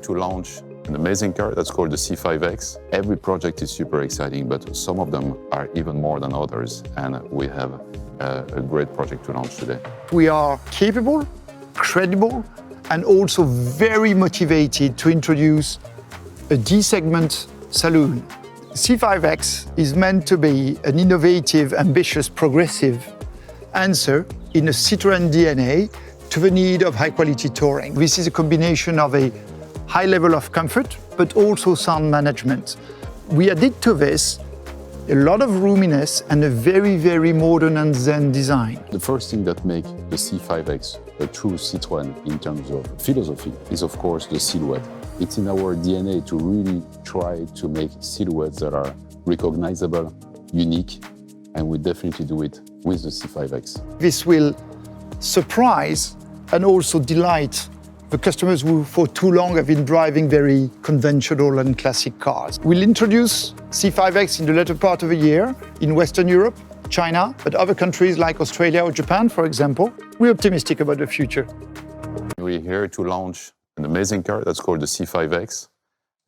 to launch an amazing car that's called the C5X. Every project is super exciting, but some of them are even more than others, and we have a great project to launch today. We are capable, credible, and also very motivated to introduce a D-segment saloon. C5X is meant to be an innovative, ambitious, progressive answer in a Citroën DNA to the need of high-quality touring. This is a combination of a high level of comfort, but also sound management. We added to this a lot of roominess and a very, very modern and zen design. The first thing that makes the C5X a true Citroën in terms of philosophy is, of course, the silhouette. It's in our DNA to really try to make silhouettes that are recognizable, unique, and we definitely do it with the C5X. This will surprise and also delight the customers who for too long have been driving very conventional and classic cars. We'll introduce C5X in the latter part of the year in Western Europe, China, but other countries like Australia or Japan, for example. We're optimistic about the future. We're here to launch an amazing car that's called the C5X,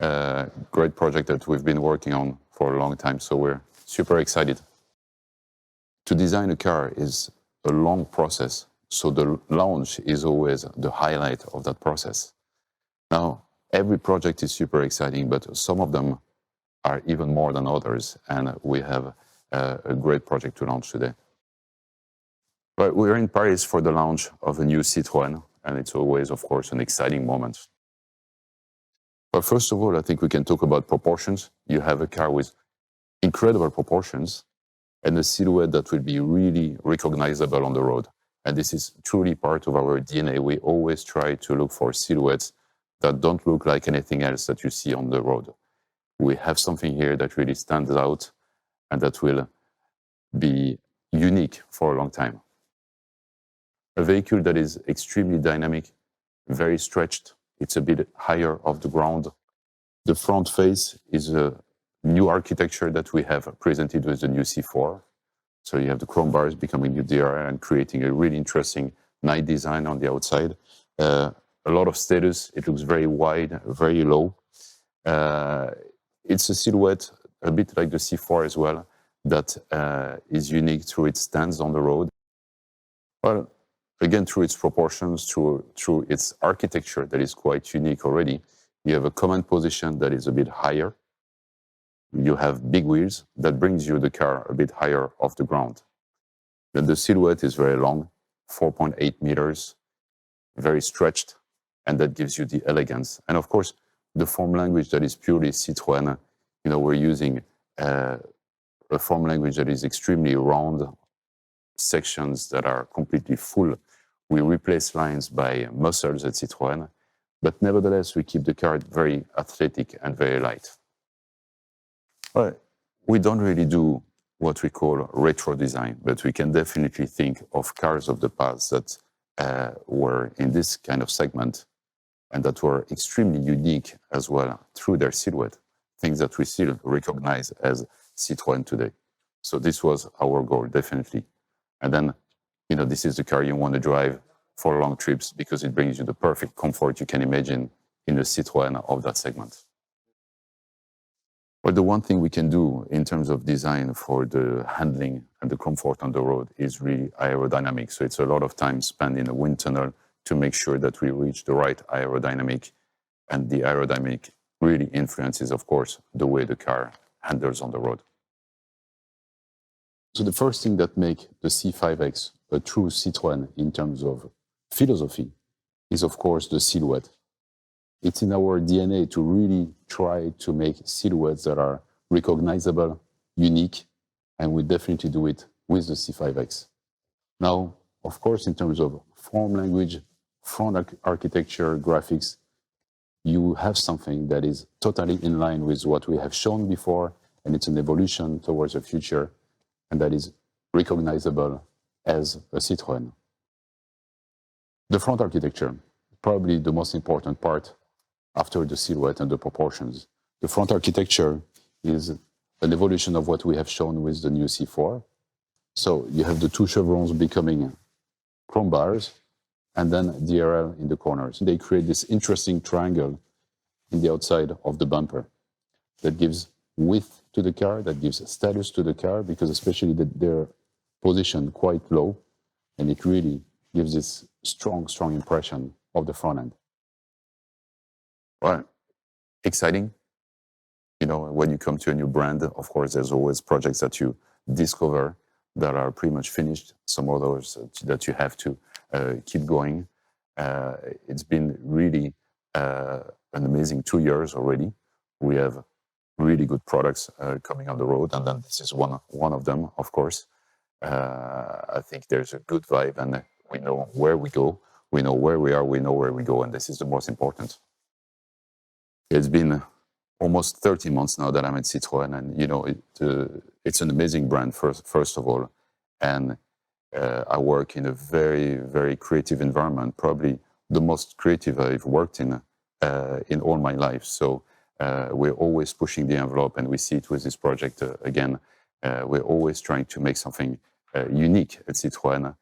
a great project that we've been working on for a long time, so we're super excited. To design a car is a long process, so the launch is always the highlight of that process. Now, every project is super exciting, but some of them are even more than others, and we have a great project to launch today. But we're in Paris for the launch of a new Citroën, and it's always, of course, an exciting moment. But first of all, I think we can talk about proportions. You have a car with incredible proportions and a silhouette that will be really recognizable on the road. And this is truly part of our DNA. We always try to look for silhouettes that don't look like anything else that you see on the road. We have something here that really stands out and that will be unique for a long time. A vehicle that is extremely dynamic, very stretched. It's a bit higher off the ground. The front face is a new architecture that we have presented with the new C4. So you have the chrome bars becoming new DRL and creating a really interesting night design on the outside. A lot of status. It looks very wide, very low. It's a silhouette a bit like the C4 as well, that is unique through its stance on the road. Well, again, through its proportions, through its architecture that is quite unique already. You have a command position that is a bit higher. You have big wheels that brings you the car a bit higher off the ground. Then the silhouette is very long, 4.8 meters, very stretched, and that gives you the elegance. And of course, the form language that is purely Citroën. You know, we're using a form language that is extremely round, sections that are completely full. We replace lines by muscles at Citroën, but nevertheless, we keep the car very athletic and very light. Well, we don't really do what we call retro design, but we can definitely think of cars of the past that were in this kind of segment and that were extremely unique as well through their silhouette, things that we still recognize as Citroën today. So this was our goal, definitely. And then, you know, this is the car you want to drive for long trips because it brings you the perfect comfort you can imagine in a Citroën of that segment. But the one thing we can do in terms of design for the handling and the comfort on the road is really aerodynamics. So it's a lot of time spent in a wind tunnel to make sure that we reach the right aerodynamic. And the aerodynamic really influences, of course, the way the car handles on the road. So the first thing that makes the C5X a true Citroën in terms of philosophy is, of course, the silhouette. It's in our DNA to really try to make silhouettes that are recognizable, unique, and we definitely do it with the C5X. Now, of course, in terms of form language, front architecture, graphics, you have something that is totally in line with what we have shown before, and it's an evolution towards the future, and that is recognizable as a Citroën. The front architecture, probably the most important part after the silhouette and the proportions. The front architecture is an evolution of what we have shown with the new C4. So you have the two chevrons becoming chrome bars, and then DRL in the corners. They create this interesting triangle in the outside of the bumper. That gives width to the car, that gives status to the car, because especially they're positioned quite low, and it really gives this strong impression of the front end. Well, exciting. You know, when you come to a new brand, of course, there's always projects that you discover that are pretty much finished, some others that you have to keep going. It's been really an amazing 2 years already. We have really good products coming on the road, and then this is one of them, of course. I think there's a good vibe, and we know where we go, we know where we are, we know where we go, and this is the most important. It's been almost 30 months now that I'm at Citroën, and you know, it's an amazing brand, first of all, and I work in a very creative environment, probably the most creative I've worked in all my life. So we're always pushing the envelope, and we see it with this project again. We're always trying to make something unique at Citroën.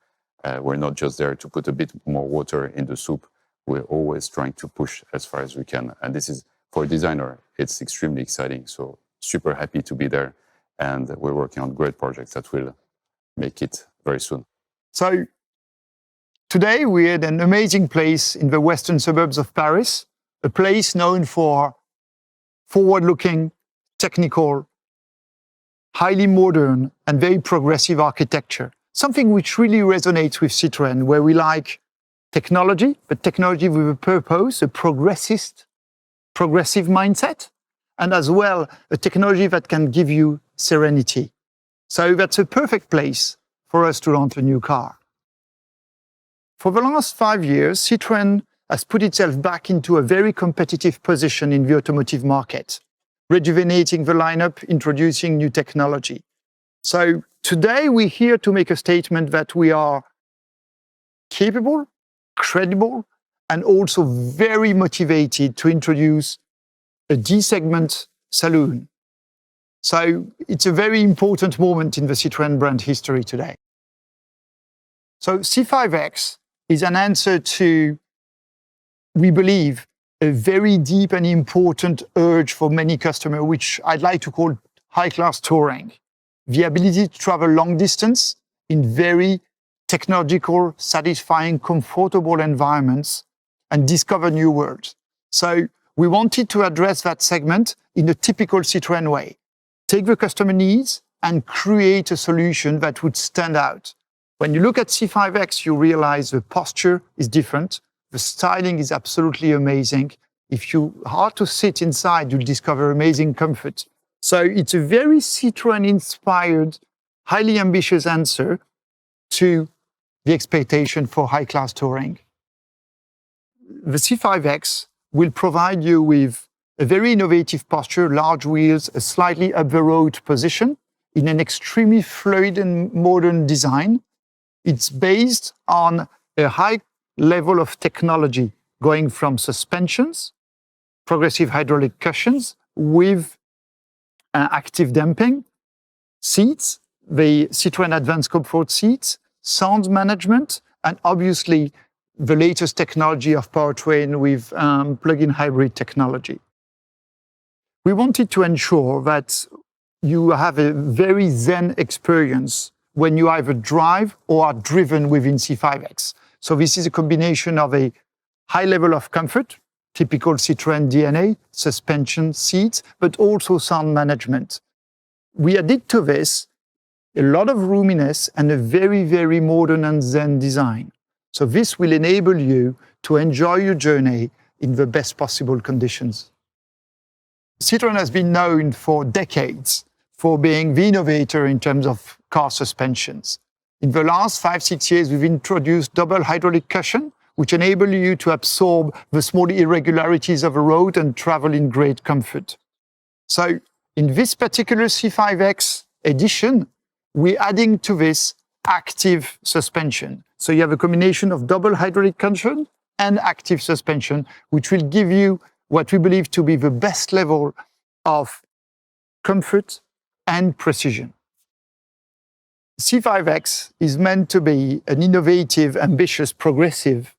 We're not just there to put a bit more water in the soup. We're always trying to push as far as we can. And this is, for a designer, it's extremely exciting. So super happy to be there. And we're working on great projects that will make it very soon. So today we're at an amazing place in the western suburbs of Paris, a place known for forward-looking, technical, highly modern and very progressive architecture. Something which really resonates with Citroën, where we like technology, but technology with a purpose, a progressive mindset, and as well a technology that can give you serenity. So that's a perfect place for us to launch a new car. For the last 5 years, Citroën has put itself back into a very competitive position in the automotive market, rejuvenating the lineup, introducing new technology. So today we're here to make a statement that we are capable, credible, and also very motivated to introduce a D-segment saloon. So it's a very important moment in the Citroën brand history today. So C5X is an answer to, we believe, a very deep and important urge for many customers, which I'd like to call high-class touring. The ability to travel long distance in very technological, satisfying, comfortable environments and discover new worlds. So we wanted to address that segment in a typical Citroën way. Take the customer needs and create a solution that would stand out. When you look at C5X, you realize the posture is different. The styling is absolutely amazing. If you are to sit inside, you'll discover amazing comfort. So it's a very Citroën-inspired, highly ambitious answer to the expectation for high-class touring. The C5X will provide you with a very innovative posture, large wheels, a slightly up-the-road position in an extremely fluid and modern design. It's based on a high level of technology, going from suspensions, progressive hydraulic cushions with active damping, seats, the Citroën Advanced Comfort seats, sound management, and obviously the latest technology of powertrain with plug-in hybrid technology. We wanted to ensure that you have a very zen experience when you either drive or are driven within C5X. So this is a combination of a high level of comfort, typical Citroën DNA, suspension, seats, but also sound management. We added to this a lot of roominess and a very modern and zen design. So this will enable you to enjoy your journey in the best possible conditions. Citroën has been known for decades for being the innovator in terms of car suspensions. In the last 5-6 years, we've introduced double hydraulic cushion, which enable you to absorb the small irregularities of a road and travel in great comfort. So in this particular C5X edition, we're adding to this active suspension. So you have a combination of double hydraulic cushion and active suspension, which will give you what we believe to be the best level of comfort and precision. C5X is meant to be an innovative, ambitious, progressive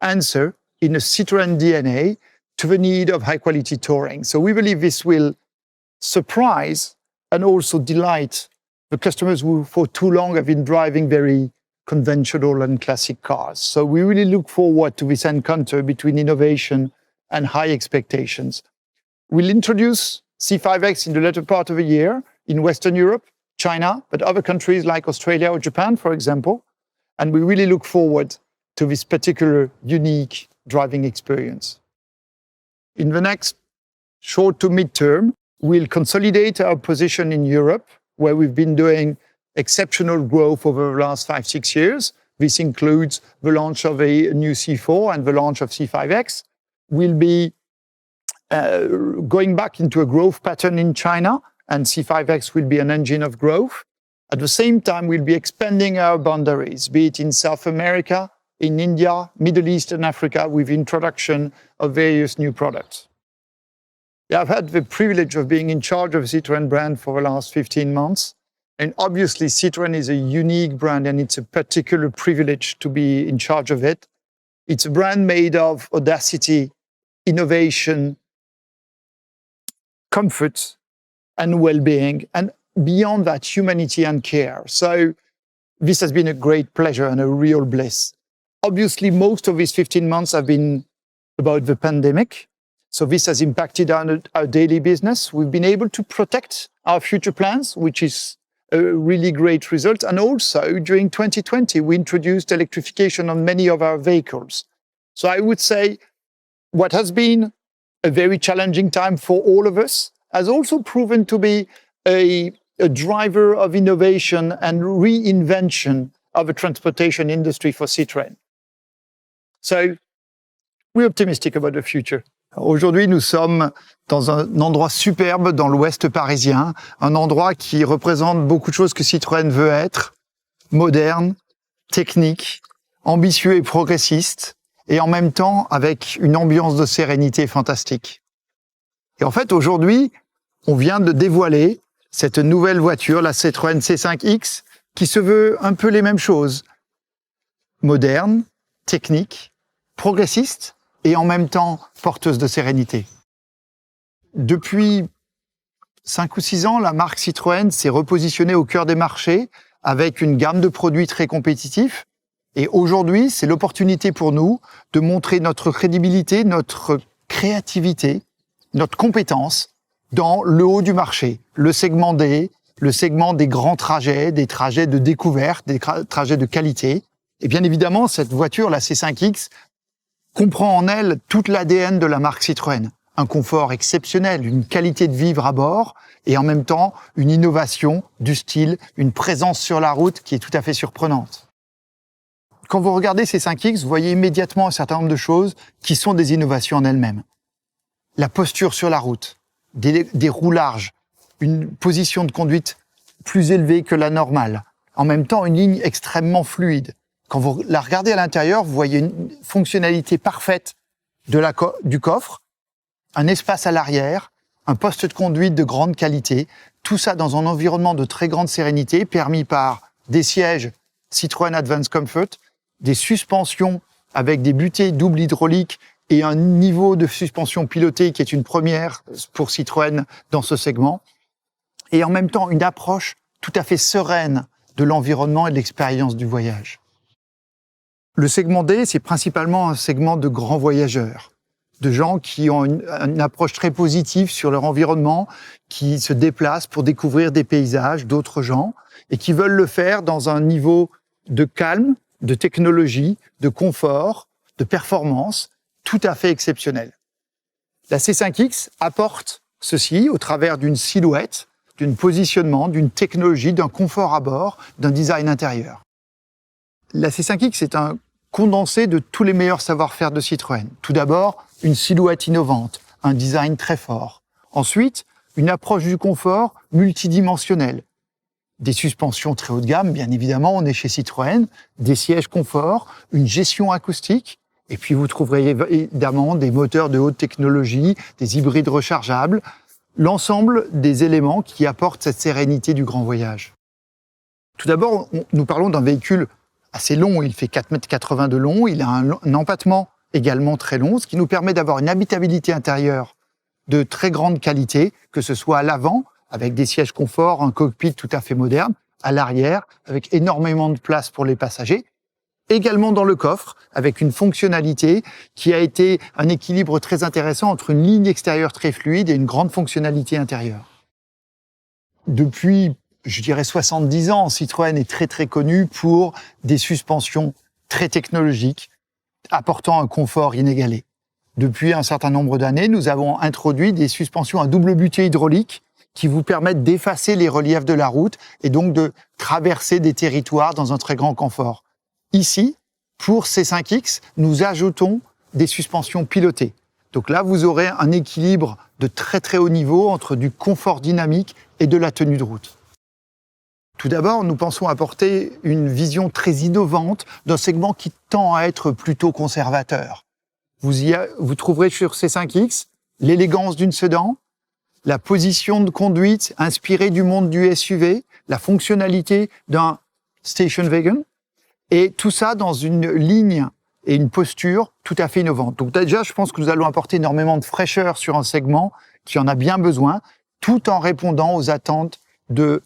answer in a Citroën DNA to the need of high-quality touring. So we believe this will surprise and also delight the customers who for too long have been driving very conventional and classic cars. So we really look forward to this encounter between innovation and high expectations. We'll introduce C5X in the latter part of the year in Western Europe, China, but other countries like Australia or Japan, for example. And we really look forward to this particular unique driving experience. In the next short to mid-term, we'll consolidate our position in Europe, where we've been doing exceptional growth over the last 5-6 years. This includes the launch of a new C4 and the launch of C5X. We'll be going back into a growth pattern in China, and C5X will be an engine of growth. At the same time, we'll be expanding our boundaries, be it in South America, in India, Middle East and Africa, with introduction of various new products. Yeah, I've had the privilege of being in charge of the Citroën brand for the last 15 months. And obviously, Citroën is a unique brand, and it's a particular privilege to be in charge of it. It's a brand made of audacity, innovation, comfort, and well-being, and beyond that, humanity and care. So this has been a great pleasure and a real bliss. Obviously, most of these 15 months have been about the pandemic. So this has impacted our daily business. We've been able to protect our future plans, which is a really great result. And also, during 2020, we introduced electrification on many of our vehicles. So I would say what has been a very challenging time for all of us has also proven to be a driver of innovation and reinvention of the transportation industry for Citroën. So we're optimistic about the future. Aujourd'hui, nous sommes dans un endroit superbe dans l'ouest parisien, un endroit qui représente beaucoup de choses que Citroën veut être, moderne, technique, ambitieux et progressiste, et en même temps avec une ambiance de sérénité fantastique. Et en fait, aujourd'hui, on vient de dévoiler cette nouvelle voiture, la Citroën C5X, qui se veut un peu les mêmes choses. Moderne, technique, progressiste et en même temps porteuse de sérénité. Depuis 5 ou 6 ans, la marque Citroën s'est repositionnée au cœur des marchés avec une gamme de produits très compétitifs. Et aujourd'hui, c'est l'opportunité pour nous de montrer notre crédibilité, notre créativité, notre compétence dans le haut du marché, le segment D, le segment des grands trajets, des trajets de découverte, des trajets de qualité. Et bien évidemment, cette voiture, la C5X, comprend en elle toute l'ADN de la marque Citroën. Un confort exceptionnel, une qualité de vivre à bord et en même temps une innovation du style, une présence sur la route qui est tout à fait surprenante. Quand vous regardez ces 5X, vous voyez immédiatement un certain nombre de choses qui sont des innovations en elles-mêmes. La posture sur la route, des roues larges, une position de conduite plus élevée que la normale, en même temps une ligne extrêmement fluide. Quand vous la regardez à l'intérieur, vous voyez une fonctionnalité parfaite du coffre, un espace à l'arrière, un poste de conduite de grande qualité, tout ça dans un environnement de très grande sérénité, permis par des sièges Citroën Advanced Comfort, des suspensions avec des butées double hydrauliques et un niveau de suspension pilotée qui est une première pour Citroën dans ce segment, et en même temps une approche tout à fait sereine de l'environnement et de l'expérience du voyage. Le segment D, c'est principalement un segment de grands voyageurs, de gens qui ont une approche très positive sur leur environnement, qui se déplacent pour découvrir des paysages d'autres gens et qui veulent le faire dans un niveau de calme, de technologie, de confort, de performance tout à fait exceptionnel. La C5X apporte ceci au travers d'une silhouette, d'un positionnement, d'une technologie, d'un confort à bord, d'un design intérieur. La C5X est un condensé de tous les meilleurs savoir-faire de Citroën. Tout d'abord, une silhouette innovante, un design très fort. Ensuite, une approche du confort multidimensionnelle. Des suspensions très haut de gamme, bien évidemment, on est chez Citroën, des sièges confort, une gestion acoustique, et puis vous trouverez évidemment des moteurs de haute technologie, des hybrides rechargeables, l'ensemble des éléments qui apportent cette sérénité du grand voyage. Tout d'abord, nous parlons d'un véhicule assez long, il fait 4,80 m de long, il a un empattement également très long, ce qui nous permet d'avoir une habitabilité intérieure de très grande qualité, que ce soit à l'avant, avec des sièges confort, un cockpit tout à fait moderne, à l'arrière, avec énormément de place pour les passagers, également dans le coffre, avec une fonctionnalité qui a été un équilibre très intéressant entre une ligne extérieure très fluide et une grande fonctionnalité intérieure. Depuis, je dirais 70 ans, Citroën est très très connu pour des suspensions très technologiques, apportant un confort inégalé. Depuis un certain nombre d'années, nous avons introduit des suspensions à double butée hydraulique qui vous permettent d'effacer les reliefs de la route et donc de traverser des territoires dans un très grand confort. Ici, pour C5X, nous ajoutons des suspensions pilotées. Donc là, vous aurez un équilibre de très très haut niveau entre du confort dynamique et de la tenue de route. Tout d'abord, nous pensons apporter une vision très innovante d'un segment qui tend à être plutôt conservateur. Vous trouverez sur C5X l'élégance d'une sedan, la position de conduite inspirée du monde du SUV, la fonctionnalité d'un station wagon, et tout ça dans une ligne et une posture tout à fait innovante. Donc déjà, je pense que nous allons apporter énormément de fraîcheur sur un segment qui en a bien besoin, tout en répondant aux attentes de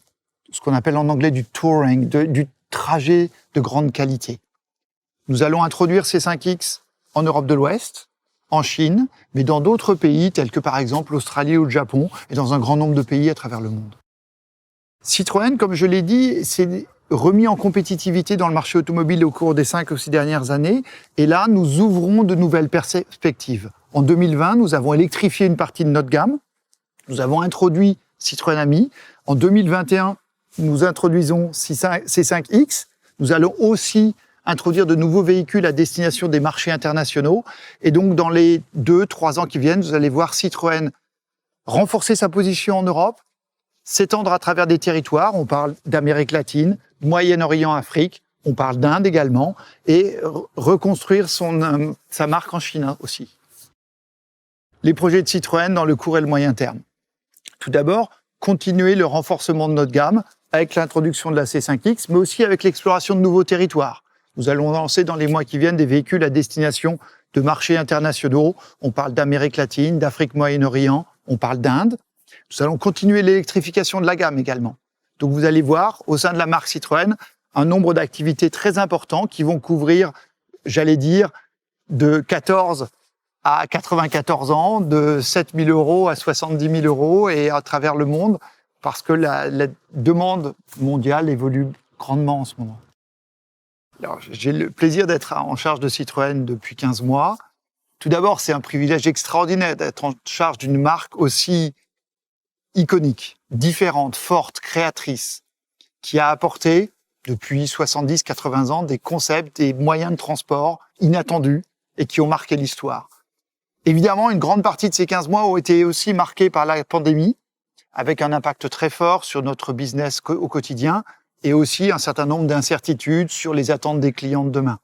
ce qu'on appelle en anglais du touring, du trajet de grande qualité. Nous allons introduire ces 5X en Europe de l'Ouest, en Chine, mais dans d'autres pays tels que par exemple l'Australie ou le Japon, et dans un grand nombre de pays à travers le monde. Citroën, comme je l'ai dit, s'est remis en compétitivité dans le marché automobile au cours des 5 ou 6 dernières années, et là, nous ouvrons de nouvelles perspectives. En 2020, nous avons électrifié une partie de notre gamme, nous avons introduit Citroën Ami. En 2021, nous introduisons C5X. Nous allons aussi introduire de nouveaux véhicules à destination des marchés internationaux. Et donc, dans les 2-3 ans qui viennent, vous allez voir Citroën renforcer sa position en Europe, s'étendre à travers des territoires. On parle d'Amérique latine, Moyen-Orient, Afrique. On parle d'Inde également. Et reconstruire sa marque en Chine aussi. Les projets de Citroën dans le court et le moyen terme. Tout d'abord, continuer le renforcement de notre gamme avec l'introduction de la C5X, mais aussi avec l'exploration de nouveaux territoires. Nous allons lancer dans les mois qui viennent des véhicules à destination de marchés internationaux. On parle d'Amérique latine, d'Afrique, Moyen-Orient, on parle d'Inde. Nous allons continuer l'électrification de la gamme également. Donc vous allez voir, au sein de la marque Citroën, un nombre d'activités très importants qui vont couvrir, j'allais dire, de 14 à 94 ans, de 7 000 € à 70 000 € et à travers le monde, parce que la demande mondiale évolue grandement en ce moment. Alors, j'ai le plaisir d'être en charge de Citroën depuis 15 mois. Tout d'abord, c'est un privilège extraordinaire d'être en charge d'une marque aussi iconique, différente, forte, créatrice, qui a apporté, depuis 70-80 ans, des concepts, des moyens de transport inattendus et qui ont marqué l'histoire. Évidemment, une grande partie de ces 15 mois ont été aussi marqués par la pandémie, avec un impact très fort sur notre business au quotidien et aussi un certain nombre d'incertitudes sur les attentes des clients de demain.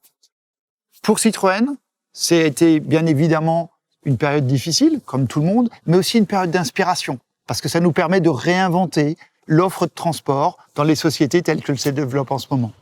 Pour Citroën, c'était bien évidemment une période difficile, comme tout le monde, mais aussi une période d'inspiration, parce que ça nous permet de réinventer l'offre de transport dans les sociétés telles qu'elles se développent en ce moment.